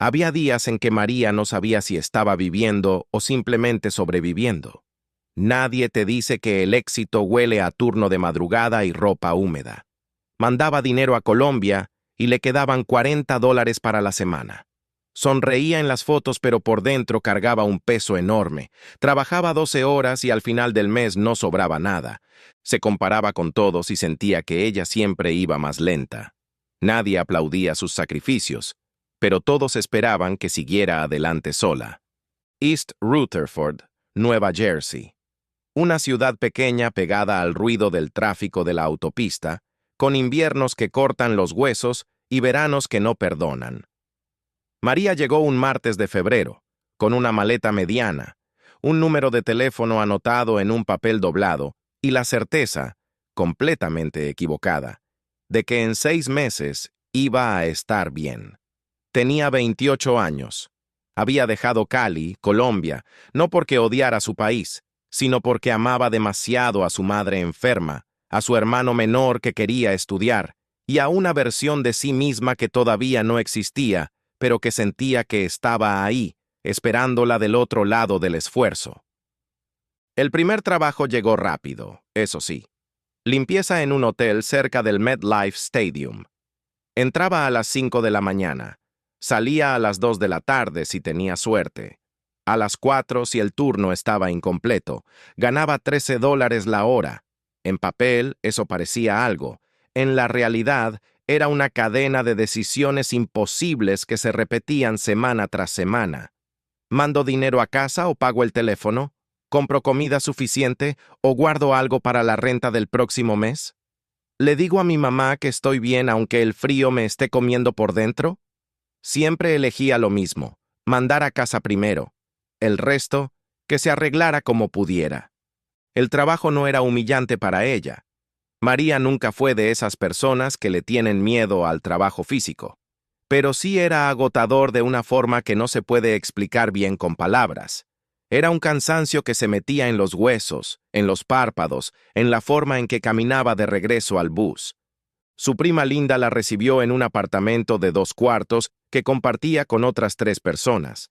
Había días en que María no sabía si estaba viviendo o simplemente sobreviviendo. Nadie te dice que el éxito huele a turno de madrugada y ropa húmeda. Mandaba dinero a Colombia y le quedaban $40 para la semana. Sonreía en las fotos, pero por dentro cargaba un peso enorme. Trabajaba 12 horas y al final del mes no sobraba nada. Se comparaba con todos y sentía que ella siempre iba más lenta. Nadie aplaudía sus sacrificios, pero todos esperaban que siguiera adelante sola. East Rutherford, Nueva Jersey. Una ciudad pequeña pegada al ruido del tráfico de la autopista, con inviernos que cortan los huesos y veranos que no perdonan. María llegó un martes de febrero, con una maleta mediana, un número de teléfono anotado en un papel doblado y la certeza, completamente equivocada, de que en 6 meses iba a estar bien. Tenía 28 años. Había dejado Cali, Colombia, no porque odiara su país, sino porque amaba demasiado a su madre enferma, a su hermano menor que quería estudiar, y a una versión de sí misma que todavía no existía, pero que sentía que estaba ahí, esperándola del otro lado del esfuerzo. El primer trabajo llegó rápido, eso sí. Limpieza en un hotel cerca del MetLife Stadium. Entraba a las 5 de la mañana. Salía a las 2 de la tarde si tenía suerte. A las 4 si el turno estaba incompleto. Ganaba $13 la hora. En papel eso parecía algo. En la realidad era una cadena de decisiones imposibles que se repetían semana tras semana. ¿Mando dinero a casa o pago el teléfono? ¿Compro comida suficiente o guardo algo para la renta del próximo mes? ¿Le digo a mi mamá que estoy bien aunque el frío me esté comiendo por dentro? Siempre elegía lo mismo, mandar a casa primero. El resto, que se arreglara como pudiera. El trabajo no era humillante para ella. María nunca fue de esas personas que le tienen miedo al trabajo físico, pero sí era agotador de una forma que no se puede explicar bien con palabras. Era un cansancio que se metía en los huesos, en los párpados, en la forma en que caminaba de regreso al bus. Su prima Linda la recibió en un apartamento de 2 cuartos que compartía con otras 3 personas.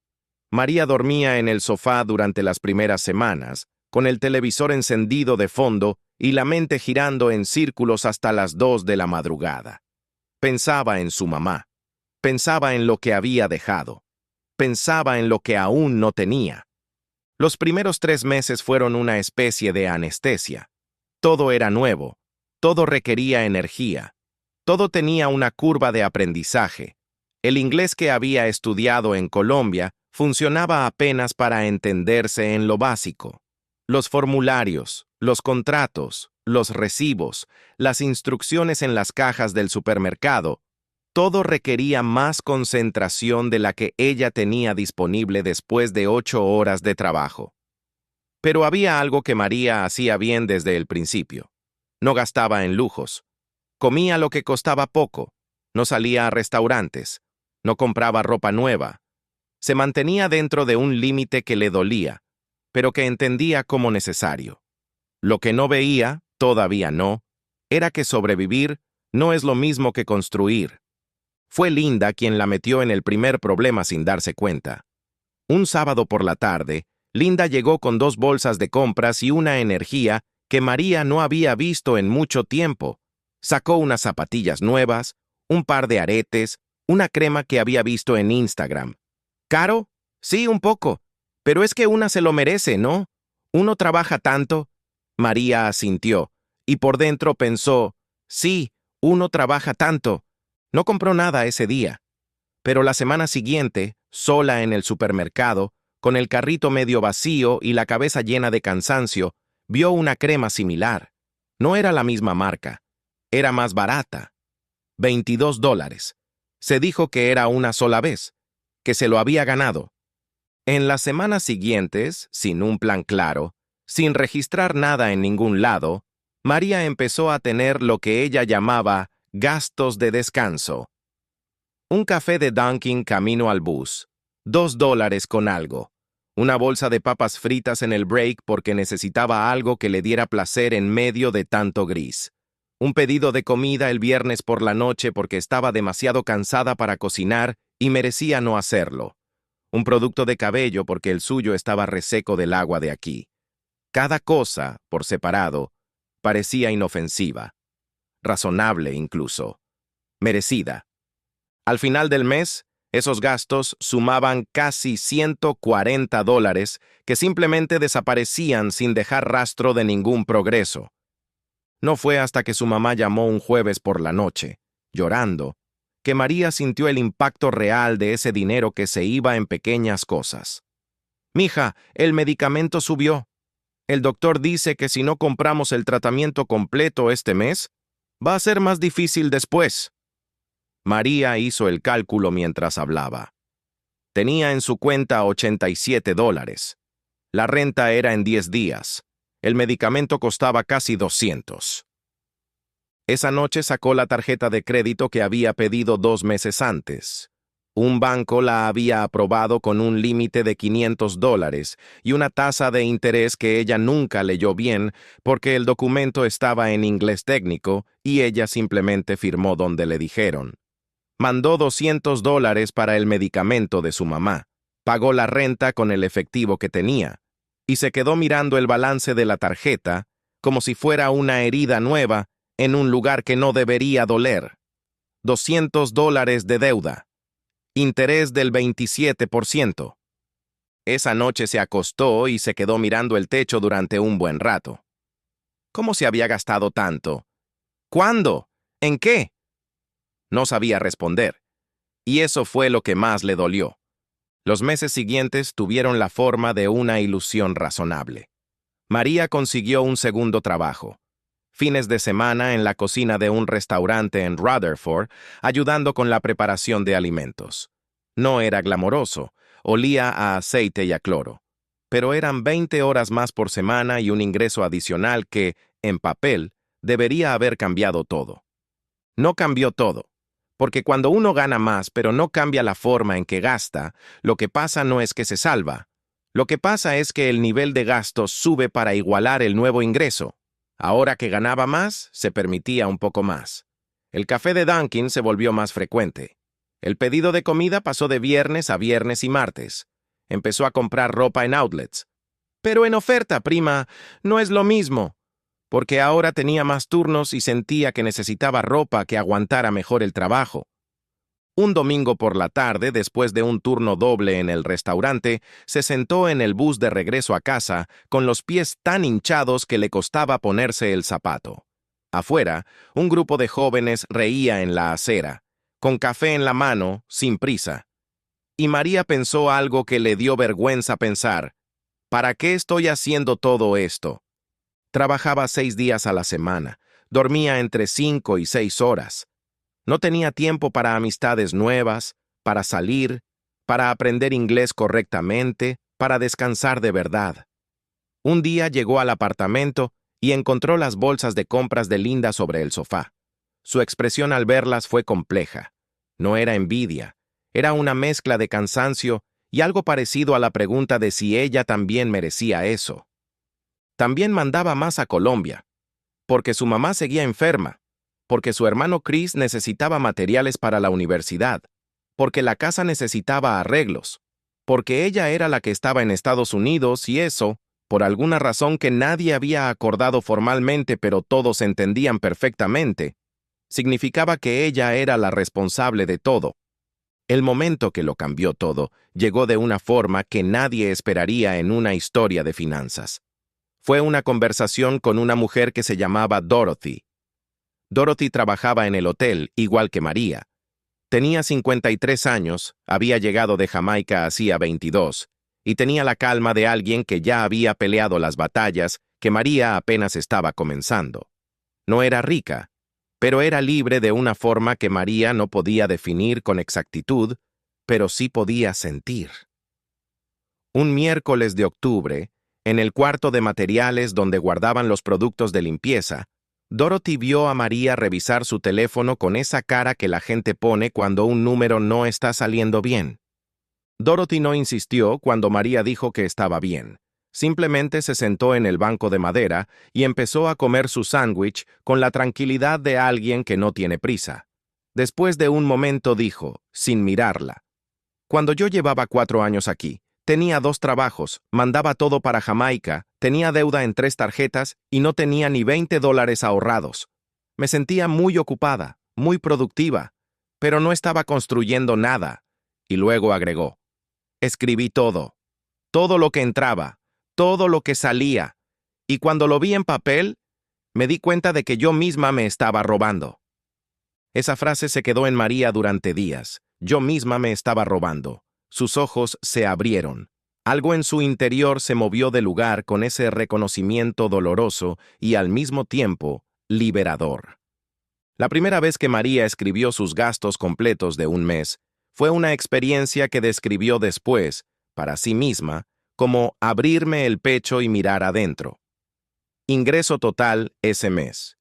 María dormía en el sofá durante las primeras semanas, con el televisor encendido de fondo y la mente girando en círculos hasta las 2 de la madrugada. Pensaba en su mamá. Pensaba en lo que había dejado. Pensaba en lo que aún no tenía. Los primeros 3 meses fueron una especie de anestesia. Todo era nuevo. Todo requería energía. Todo tenía una curva de aprendizaje. El inglés que había estudiado en Colombia funcionaba apenas para entenderse en lo básico. Los formularios, los contratos, los recibos, las instrucciones en las cajas del supermercado, todo requería más concentración de la que ella tenía disponible después de 8 horas de trabajo. Pero había algo que María hacía bien desde el principio. No gastaba en lujos. Comía lo que costaba poco. No salía a restaurantes. No compraba ropa nueva. Se mantenía dentro de un límite que le dolía, pero que entendía como necesario. Lo que no veía, todavía no, era que sobrevivir no es lo mismo que construir. Fue Linda quien la metió en el primer problema sin darse cuenta. Un sábado por la tarde, Linda llegó con 2 bolsas de compras y una energía que María no había visto en mucho tiempo. Sacó unas zapatillas nuevas, un par de aretes, una crema que había visto en Instagram. ¿Caro? Sí, un poco. Pero es que una se lo merece, ¿no? Uno trabaja tanto. María asintió, y por dentro pensó, sí, uno trabaja tanto. No compró nada ese día. Pero la semana siguiente, sola en el supermercado, con el carrito medio vacío y la cabeza llena de cansancio, vio una crema similar. No era la misma marca. Era más barata. $22. Se dijo que era una sola vez, que se lo había ganado. En las semanas siguientes, sin un plan claro, sin registrar nada en ningún lado, María empezó a tener lo que ella llamaba gastos de descanso. Un café de Dunkin' camino al bus, $2 con algo, una bolsa de papas fritas en el break porque necesitaba algo que le diera placer en medio de tanto gris, un pedido de comida el viernes por la noche porque estaba demasiado cansada para cocinar Y merecía no hacerlo. Un producto de cabello porque el suyo estaba reseco del agua de aquí. Cada cosa, por separado, parecía inofensiva, razonable incluso, merecida. Al final del mes, esos gastos sumaban casi $140 que simplemente desaparecían sin dejar rastro de ningún progreso. No fue hasta que su mamá llamó un jueves por la noche, llorando, que María sintió el impacto real de ese dinero que se iba en pequeñas cosas. «Mija, el medicamento subió. El doctor dice que si no compramos el tratamiento completo este mes, va a ser más difícil después». María hizo el cálculo mientras hablaba. Tenía en su cuenta $87. La renta era en 10 días. El medicamento costaba casi 200. Esa noche sacó la tarjeta de crédito que había pedido 2 meses antes. Un banco la había aprobado con un límite de $500 y una tasa de interés que ella nunca leyó bien porque el documento estaba en inglés técnico y ella simplemente firmó donde le dijeron. Mandó $200 para el medicamento de su mamá, pagó la renta con el efectivo que tenía y se quedó mirando el balance de la tarjeta como si fuera una herida nueva en un lugar que no debería doler. $200 de deuda. Interés del 27%. Esa noche se acostó y se quedó mirando el techo durante un buen rato. ¿Cómo se había gastado tanto? ¿Cuándo? ¿En qué? No sabía responder, y eso fue lo que más le dolió. Los meses siguientes tuvieron la forma de una ilusión razonable. María consiguió un segundo trabajo. Fines de semana en la cocina de un restaurante en Rutherford, ayudando con la preparación de alimentos. No era glamoroso, olía a aceite y a cloro, pero eran 20 horas más por semana y un ingreso adicional que, en papel, debería haber cambiado todo. No cambió todo, porque cuando uno gana más pero no cambia la forma en que gasta, lo que pasa no es que se salva. Lo que pasa es que el nivel de gastos sube para igualar el nuevo ingreso. Ahora que ganaba más, se permitía un poco más. El café de Dunkin' se volvió más frecuente. El pedido de comida pasó de viernes a viernes y martes. Empezó a comprar ropa en outlets. Pero en oferta, prima, no es lo mismo, porque ahora tenía más turnos y sentía que necesitaba ropa que aguantara mejor el trabajo. Un domingo por la tarde, después de un turno doble en el restaurante, se sentó en el bus de regreso a casa con los pies tan hinchados que le costaba ponerse el zapato. Afuera, un grupo de jóvenes reía en la acera, con café en la mano, sin prisa. Y María pensó algo que le dio vergüenza pensar. ¿Para qué estoy haciendo todo esto? Trabajaba 6 días a la semana, dormía entre 5 y 6 horas. No tenía tiempo para amistades nuevas, para salir, para aprender inglés correctamente, para descansar de verdad. Un día llegó al apartamento y encontró las bolsas de compras de Linda sobre el sofá. Su expresión al verlas fue compleja. No era envidia, era una mezcla de cansancio y algo parecido a la pregunta de si ella también merecía eso. También mandaba más a Colombia, porque su mamá seguía enferma, porque su hermano Chris necesitaba materiales para la universidad, porque la casa necesitaba arreglos, porque ella era la que estaba en Estados Unidos y eso, por alguna razón que nadie había acordado formalmente pero todos entendían perfectamente, significaba que ella era la responsable de todo. El momento que lo cambió todo llegó de una forma que nadie esperaría en una historia de finanzas. Fue una conversación con una mujer que se llamaba Dorothy. Dorothy trabajaba en el hotel, igual que María. Tenía 53 años, había llegado de Jamaica hacía 22, y tenía la calma de alguien que ya había peleado las batallas que María apenas estaba comenzando. No era rica, pero era libre de una forma que María no podía definir con exactitud, pero sí podía sentir. Un miércoles de octubre, en el cuarto de materiales donde guardaban los productos de limpieza, Dorothy vio a María revisar su teléfono con esa cara que la gente pone cuando un número no está saliendo bien. Dorothy no insistió cuando María dijo que estaba bien. Simplemente se sentó en el banco de madera y empezó a comer su sándwich con la tranquilidad de alguien que no tiene prisa. Después de un momento dijo, sin mirarla, Cuando yo llevaba 4 años aquí, tenía 2 trabajos, mandaba todo para Jamaica, tenía deuda en 3 tarjetas y no tenía ni $20 ahorrados. Me sentía muy ocupada, muy productiva, pero no estaba construyendo nada. Y luego agregó: escribí todo, todo lo que entraba, todo lo que salía, y cuando lo vi en papel, me di cuenta de que yo misma me estaba robando. Esa frase se quedó en María durante días. Yo misma me estaba robando. Sus ojos se abrieron. Algo en su interior se movió de lugar con ese reconocimiento doloroso y al mismo tiempo liberador. La primera vez que María escribió sus gastos completos de un mes, fue una experiencia que describió después, para sí misma, como abrirme el pecho y mirar adentro. Ingreso total ese mes: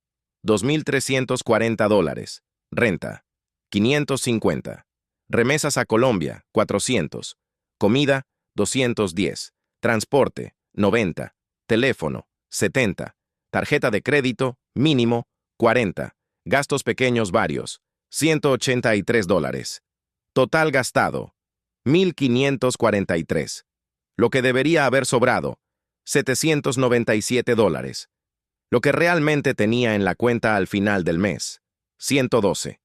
$2,340. Renta: 550. Remesas a Colombia: 400. Comida: 210. Transporte: 90. Teléfono: 70. Tarjeta de crédito: mínimo: 40. Gastos pequeños varios: $183. Total gastado: 1,543. Lo que debería haber sobrado: $797. Lo que realmente tenía en la cuenta al final del mes: 112.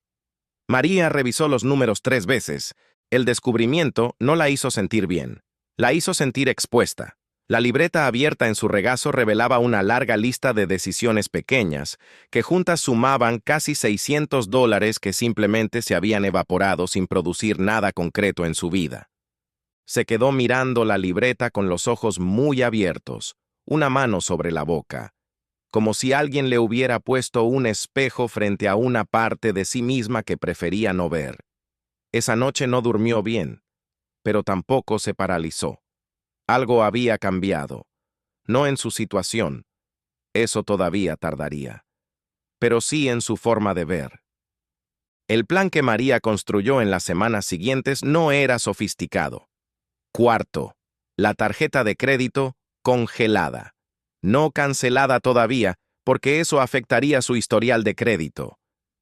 María revisó los números 3 veces. El descubrimiento no la hizo sentir bien. La hizo sentir expuesta. La libreta abierta en su regazo revelaba una larga lista de decisiones pequeñas, que juntas sumaban casi $600 que simplemente se habían evaporado sin producir nada concreto en su vida. Se quedó mirando la libreta con los ojos muy abiertos, una mano sobre la boca, como si alguien le hubiera puesto un espejo frente a una parte de sí misma que prefería no ver. Esa noche no durmió bien, pero tampoco se paralizó. Algo había cambiado, no en su situación, eso todavía tardaría, pero sí en su forma de ver. El plan que María construyó en las semanas siguientes no era sofisticado. Cuarto, la tarjeta de crédito congelada. No cancelada todavía, porque eso afectaría su historial de crédito,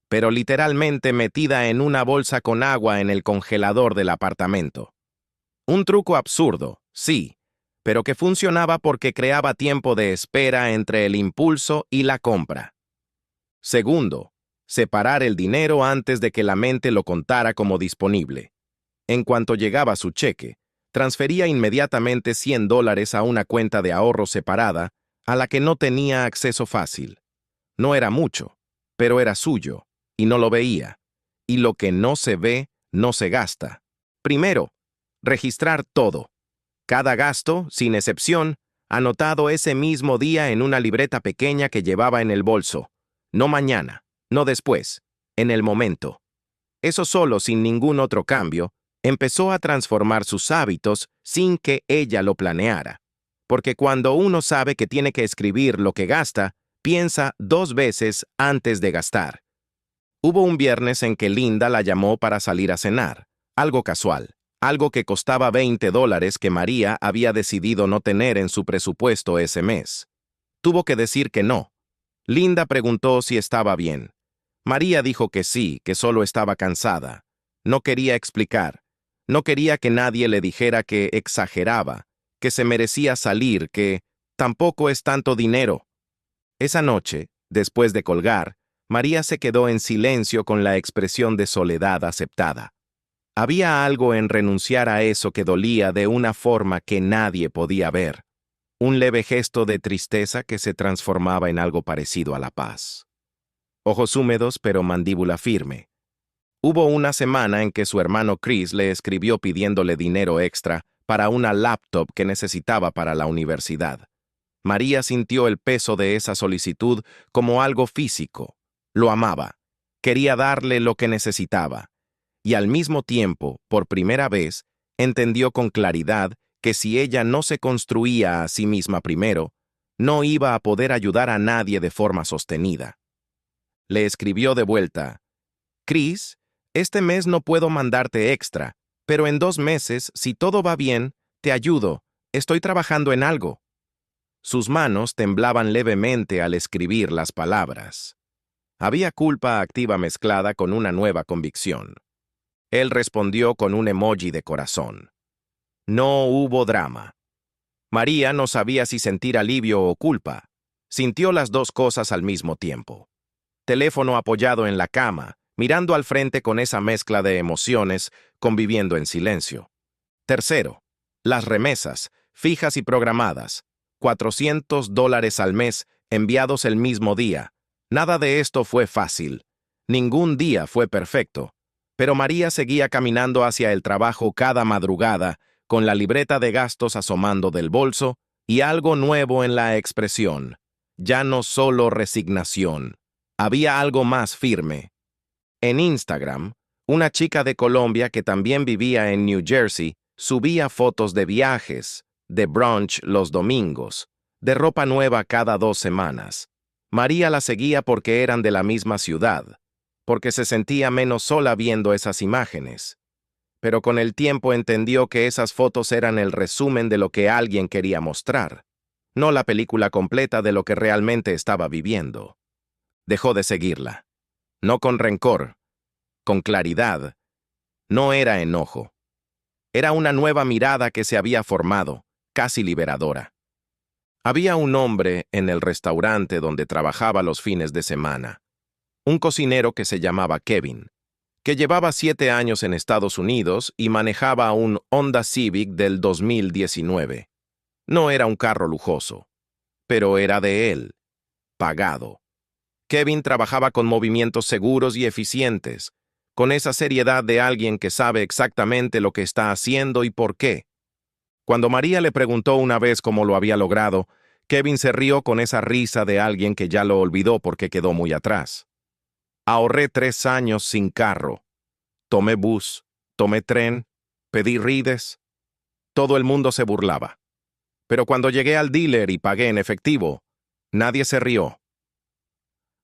pero literalmente metida en una bolsa con agua en el congelador del apartamento. Un truco absurdo, sí, pero que funcionaba porque creaba tiempo de espera entre el impulso y la compra. Segundo, separar el dinero antes de que la mente lo contara como disponible. En cuanto llegaba su cheque, transfería inmediatamente $100 a una cuenta de ahorro separada a la que no tenía acceso fácil. No era mucho, pero era suyo, y no lo veía. Y lo que no se ve, no se gasta. Primero, registrar todo. Cada gasto, sin excepción, anotado ese mismo día en una libreta pequeña que llevaba en el bolso. No mañana, no después, en el momento. Eso solo, sin ningún otro cambio, empezó a transformar sus hábitos sin que ella lo planeara. Porque cuando uno sabe que tiene que escribir lo que gasta, piensa 2 veces antes de gastar. Hubo un viernes en que Linda la llamó para salir a cenar, algo casual, algo que costaba $20 que María había decidido no tener en su presupuesto ese mes. Tuvo que decir que no. Linda preguntó si estaba bien. María dijo que sí, que solo estaba cansada. No quería explicar. No quería que nadie le dijera que exageraba, que se merecía salir, que tampoco es tanto dinero. Esa noche, después de colgar, María se quedó en silencio con la expresión de soledad aceptada. Había algo en renunciar a eso que dolía de una forma que nadie podía ver. Un leve gesto de tristeza que se transformaba en algo parecido a la paz. Ojos húmedos pero mandíbula firme. Hubo una semana en que su hermano Chris le escribió pidiéndole dinero extra para una laptop que necesitaba para la universidad. María sintió el peso de esa solicitud como algo físico. Lo amaba. Quería darle lo que necesitaba. Y al mismo tiempo, por primera vez, entendió con claridad que si ella no se construía a sí misma primero, no iba a poder ayudar a nadie de forma sostenida. Le escribió de vuelta: Chris, este mes no puedo mandarte extra, pero en 2 meses, si todo va bien, te ayudo. Estoy trabajando en algo. Sus manos temblaban levemente al escribir las palabras. Había culpa activa mezclada con una nueva convicción. Él respondió con un emoji de corazón. No hubo drama. María no sabía si sentir alivio o culpa. Sintió las dos cosas al mismo tiempo. Teléfono apoyado en la cama, mirando al frente con esa mezcla de emociones, conviviendo en silencio. Tercero, las remesas, fijas y programadas. $400 al mes, enviados el mismo día. Nada de esto fue fácil. Ningún día fue perfecto. Pero María seguía caminando hacia el trabajo cada madrugada, con la libreta de gastos asomando del bolso y algo nuevo en la expresión. Ya no solo resignación. Había algo más firme. En Instagram, una chica de Colombia que también vivía en New Jersey subía fotos de viajes, de brunch los domingos, de ropa nueva cada 2 semanas. María la seguía porque eran de la misma ciudad, porque se sentía menos sola viendo esas imágenes. Pero con el tiempo entendió que esas fotos eran el resumen de lo que alguien quería mostrar, no la película completa de lo que realmente estaba viviendo. Dejó de seguirla. No con rencor, con claridad. No era enojo. Era una nueva mirada que se había formado, casi liberadora. Había un hombre en el restaurante donde trabajaba los fines de semana. Un cocinero que se llamaba Kevin, que llevaba 7 años en Estados Unidos y manejaba un Honda Civic del 2019. No era un carro lujoso, pero era de él, pagado. Kevin trabajaba con movimientos seguros y eficientes, con esa seriedad de alguien que sabe exactamente lo que está haciendo y por qué. Cuando María le preguntó una vez cómo lo había logrado, Kevin se rió con esa risa de alguien que ya lo olvidó porque quedó muy atrás. Ahorré 3 años sin carro. Tomé bus, tomé tren, pedí rides. Todo el mundo se burlaba. Pero cuando llegué al dealer y pagué en efectivo, nadie se rió.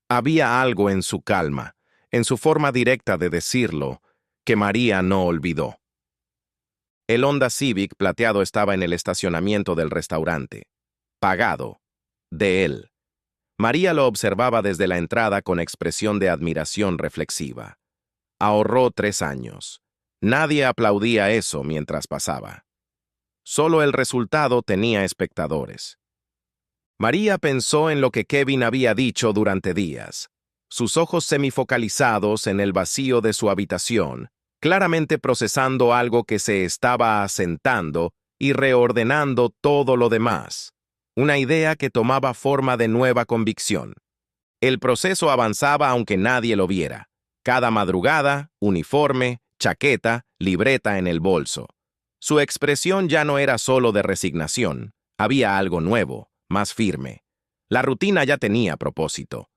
Había algo en su calma, en su forma directa de decirlo, que María no olvidó. El Honda Civic plateado estaba en el estacionamiento del restaurante. Pagado. De él. María lo observaba desde la entrada con expresión de admiración reflexiva. Ahorró 3 años. Nadie aplaudía eso mientras pasaba. Solo el resultado tenía espectadores. María pensó en lo que Kevin había dicho durante días. Sus ojos semifocalizados en el vacío de su habitación, claramente procesando algo que se estaba asentando y reordenando todo lo demás. Una idea que tomaba forma de nueva convicción. El proceso avanzaba aunque nadie lo viera. Cada madrugada, uniforme, chaqueta, libreta en el bolso. Su expresión ya no era solo de resignación. Había algo nuevo, más firme. La rutina ya tenía propósito.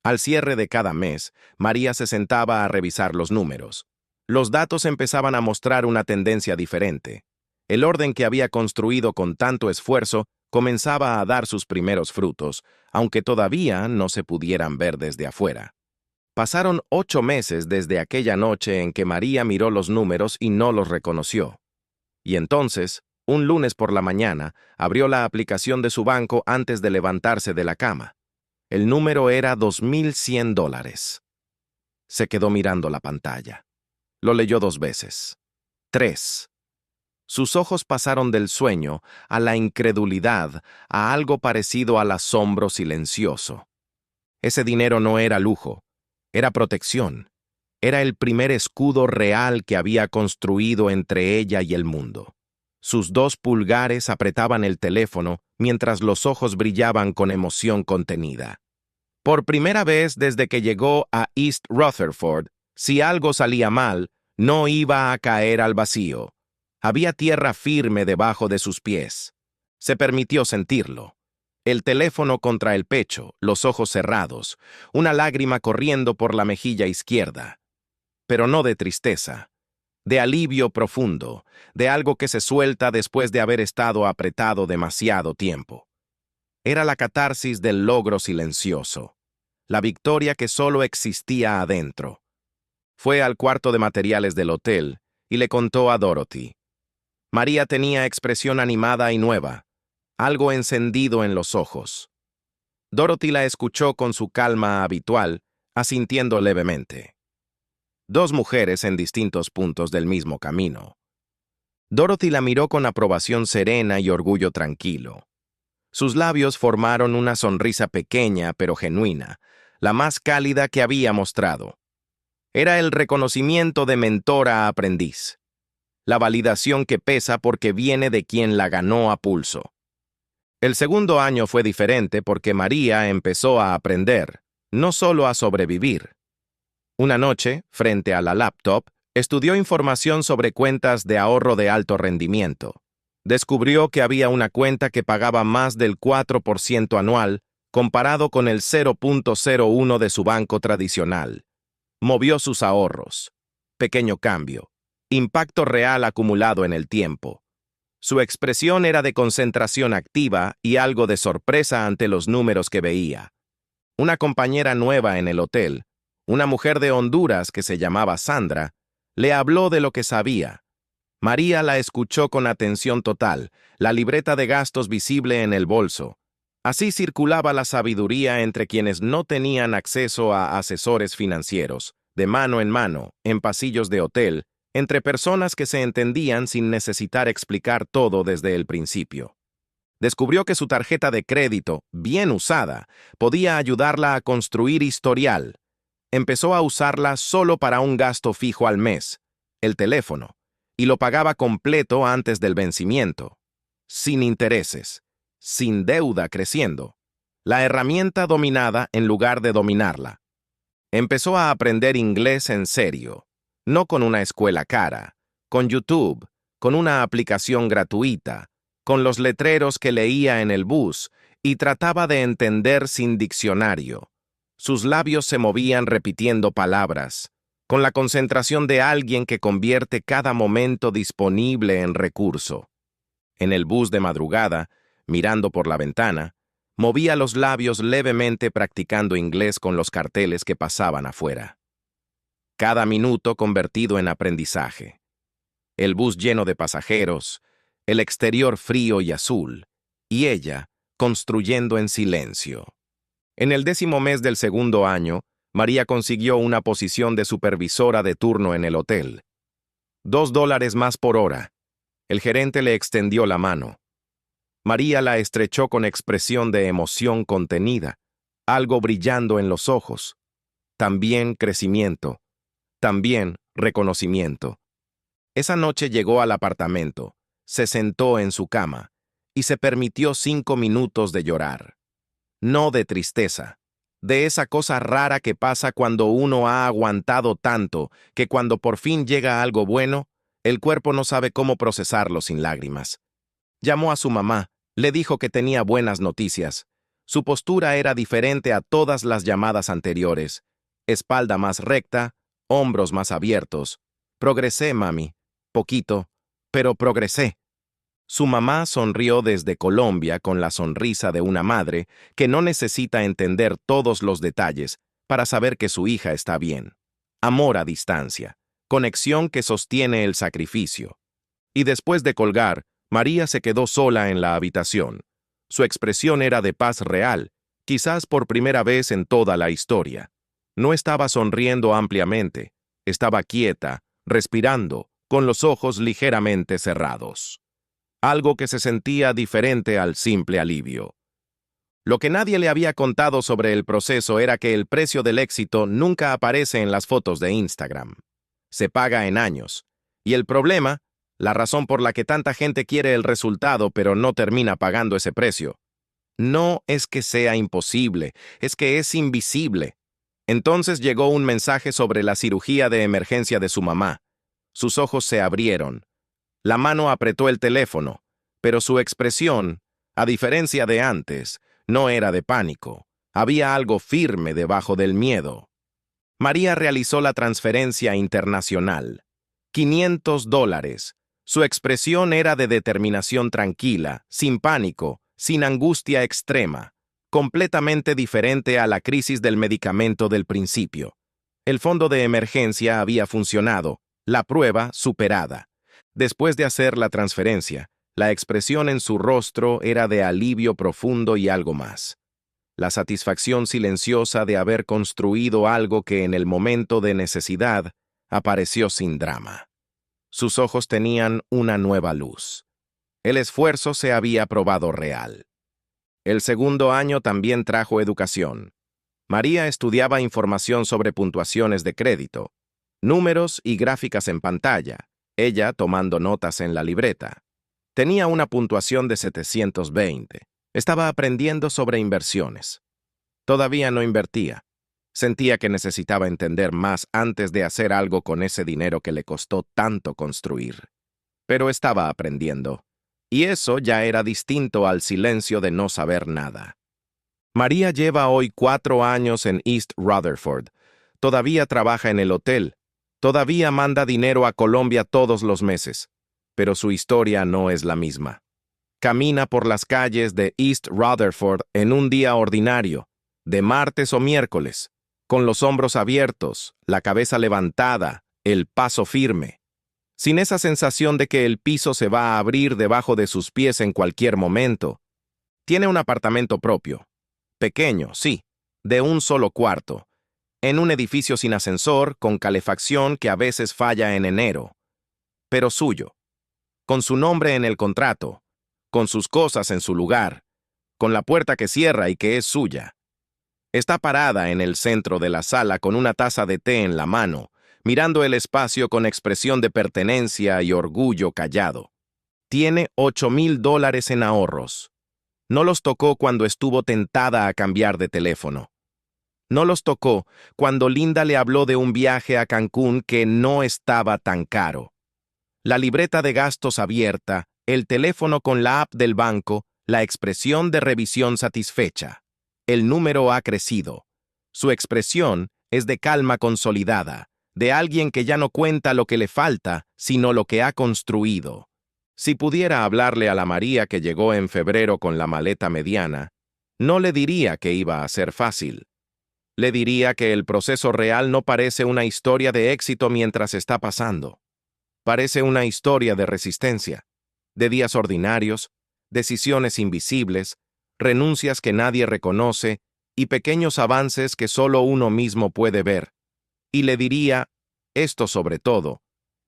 Al cierre de cada mes, María se sentaba a revisar los números. Los datos empezaban a mostrar una tendencia diferente. El orden que había construido con tanto esfuerzo comenzaba a dar sus primeros frutos, aunque todavía no se pudieran ver desde afuera. Pasaron 8 meses desde aquella noche en que María miró los números y no los reconoció. Y entonces, un lunes por la mañana, abrió la aplicación de su banco antes de levantarse de la cama. El número era $2,100. Se quedó mirando la pantalla. Lo leyó 2 veces. 3. Sus ojos pasaron del sueño a la incredulidad, a algo parecido al asombro silencioso. Ese dinero no era lujo, era protección. Era el primer escudo real que había construido entre ella y el mundo. Sus 2 pulgares apretaban el teléfono mientras los ojos brillaban con emoción contenida. Por primera vez desde que llegó a East Rutherford, si algo salía mal, no iba a caer al vacío. Había tierra firme debajo de sus pies. Se permitió sentirlo. El teléfono contra el pecho, los ojos cerrados, una lágrima corriendo por la mejilla izquierda. Pero no de tristeza, de alivio profundo, de algo que se suelta después de haber estado apretado demasiado tiempo. Era la catarsis del logro silencioso, la victoria que solo existía adentro. Fue al cuarto de materiales del hotel y le contó a Dorothy. María tenía expresión animada y nueva, algo encendido en los ojos. Dorothy la escuchó con su calma habitual, asintiendo levemente. dos mujeres en distintos puntos del mismo camino. Dorothy la miró con aprobación serena y orgullo tranquilo. Sus labios formaron una sonrisa pequeña pero genuina, la más cálida que había mostrado. Era el reconocimiento de mentor a aprendiz, la validación que pesa porque viene de quien la ganó a pulso. El segundo año fue diferente porque María empezó a aprender, no solo a sobrevivir. Una noche, frente a la laptop, estudió información sobre cuentas de ahorro de alto rendimiento. Descubrió que había una cuenta que pagaba más del 4% anual comparado con el 0.01 de su banco tradicional. Movió sus ahorros. Pequeño cambio. Impacto real acumulado en el tiempo. Su expresión era de concentración activa y algo de sorpresa ante los números que veía. Una compañera nueva en el hotel, una mujer de Honduras que se llamaba Sandra, le habló de lo que sabía. María la escuchó con atención total, la libreta de gastos visible en el bolso. Así circulaba la sabiduría entre quienes no tenían acceso a asesores financieros, de mano en pasillos de hotel, entre personas que se entendían sin necesitar explicar todo desde el principio. Descubrió que su tarjeta de crédito, bien usada, podía ayudarla a construir historial. Empezó a usarla solo para un gasto fijo al mes, el teléfono, y lo pagaba completo antes del vencimiento, sin intereses, sin deuda creciendo. La herramienta dominada en lugar de dominarla. Empezó a aprender inglés en serio, no con una escuela cara, con YouTube, con una aplicación gratuita, con los letreros que leía en el bus y trataba de entender sin diccionario. Sus labios se movían repitiendo palabras, con la concentración de alguien que convierte cada momento disponible en recurso. En el bus de madrugada, mirando por la ventana, movía los labios levemente practicando inglés con los carteles que pasaban afuera. Cada minuto convertido en aprendizaje. El bus lleno de pasajeros, el exterior frío y azul, y ella construyendo en silencio. En el 10º mes del segundo año, María consiguió una posición de supervisora de turno en el hotel. $2 más por hora. El gerente le extendió la mano. María la estrechó con expresión de emoción contenida, algo brillando en los ojos. También crecimiento. También reconocimiento. Esa noche llegó al apartamento, se sentó en su cama y se permitió 5 minutos de llorar. No de tristeza, de esa cosa rara que pasa cuando uno ha aguantado tanto que cuando por fin llega algo bueno, el cuerpo no sabe cómo procesarlo sin lágrimas. Llamó a su mamá, le dijo que tenía buenas noticias. Su postura era diferente a todas las llamadas anteriores. Espalda más recta, hombros más abiertos. Progresé, mami. Poquito, pero progresé. Su mamá sonrió desde Colombia con la sonrisa de una madre que no necesita entender todos los detalles para saber que su hija está bien. Amor a distancia, conexión que sostiene el sacrificio. Y después de colgar, María se quedó sola en la habitación. Su expresión era de paz real, quizás por primera vez en toda la historia. No estaba sonriendo ampliamente, estaba quieta, respirando, con los ojos ligeramente cerrados. Algo que se sentía diferente al simple alivio. Lo que nadie le había contado sobre el proceso era que el precio del éxito nunca aparece en las fotos de Instagram. Se paga en años. Y el problema, la razón por la que tanta gente quiere el resultado pero no termina pagando ese precio, no es que sea imposible, es que es invisible. Entonces llegó un mensaje sobre la cirugía de emergencia de su mamá. Sus ojos se abrieron. La mano apretó el teléfono, pero su expresión, a diferencia de antes, no era de pánico. Había algo firme debajo del miedo. María realizó la transferencia internacional. $500. Su expresión era de determinación tranquila, sin pánico, sin angustia extrema, completamente diferente a la crisis del medicamento del principio. El fondo de emergencia había funcionado, la prueba superada. Después de hacer la transferencia, la expresión en su rostro era de alivio profundo y algo más. La satisfacción silenciosa de haber construido algo que en el momento de necesidad apareció sin drama. Sus ojos tenían una nueva luz. El esfuerzo se había probado real. El segundo año también trajo educación. María estudiaba información sobre puntuaciones de crédito, números y gráficas en pantalla, ella tomando notas en la libreta. Tenía una puntuación de 720. Estaba aprendiendo sobre inversiones. Todavía no invertía. Sentía que necesitaba entender más antes de hacer algo con ese dinero que le costó tanto construir. Pero estaba aprendiendo. Y eso ya era distinto al silencio de no saber nada. María lleva hoy 4 años en East Rutherford. Todavía trabaja en el hotel. Todavía manda dinero a Colombia todos los meses. Pero su historia no es la misma. Camina por las calles de East Rutherford en un día ordinario, de martes o miércoles, con los hombros abiertos, la cabeza levantada, el paso firme, sin esa sensación de que el piso se va a abrir debajo de sus pies en cualquier momento. Tiene un apartamento propio. Pequeño, sí, de un solo cuarto, en un edificio sin ascensor, con calefacción que a veces falla en enero, pero suyo, con su nombre en el contrato, con sus cosas en su lugar, con la puerta que cierra y que es suya. Está parada en el centro de la sala con una taza de té en la mano, mirando el espacio con expresión de pertenencia y orgullo callado. Tiene $8,000 en ahorros. No los tocó cuando estuvo tentada a cambiar de teléfono. No los tocó cuando Linda le habló de un viaje a Cancún que no estaba tan caro. La libreta de gastos abierta, el teléfono con la app del banco, la expresión de revisión satisfecha. El número ha crecido. Su expresión es de calma consolidada, de alguien que ya no cuenta lo que le falta, sino lo que ha construido. Si pudiera hablarle a la María que llegó en febrero con la maleta mediana, no le diría que iba a ser fácil. Le diría que el proceso real no parece una historia de éxito mientras está pasando. Parece una historia de resistencia, de días ordinarios, decisiones invisibles, renuncias que nadie reconoce y pequeños avances que solo uno mismo puede ver. Y le diría, esto sobre todo,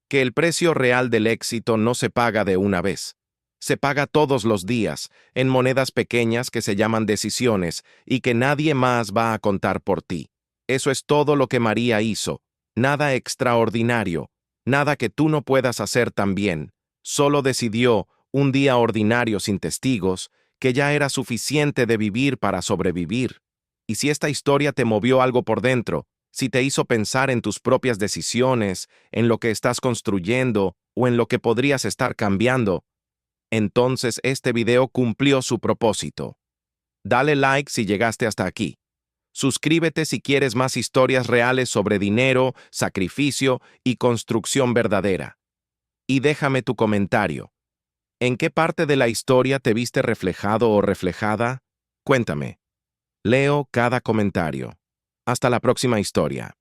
que el precio real del éxito no se paga de una vez. Se paga todos los días, en monedas pequeñas que se llaman decisiones y que nadie más va a contar por ti. Eso es todo lo que María hizo. Nada extraordinario, nada que tú no puedas hacer también. Solo decidió, un día ordinario sin testigos, que ya era suficiente de vivir para sobrevivir. Y si esta historia te movió algo por dentro, si te hizo pensar en tus propias decisiones, en lo que estás construyendo o en lo que podrías estar cambiando, entonces este video cumplió su propósito. Dale like si llegaste hasta aquí. Suscríbete si quieres más historias reales sobre dinero, sacrificio y construcción verdadera. Y déjame tu comentario. ¿En qué parte de la historia te viste reflejado o reflejada? Cuéntame. Leo cada comentario. Hasta la próxima historia.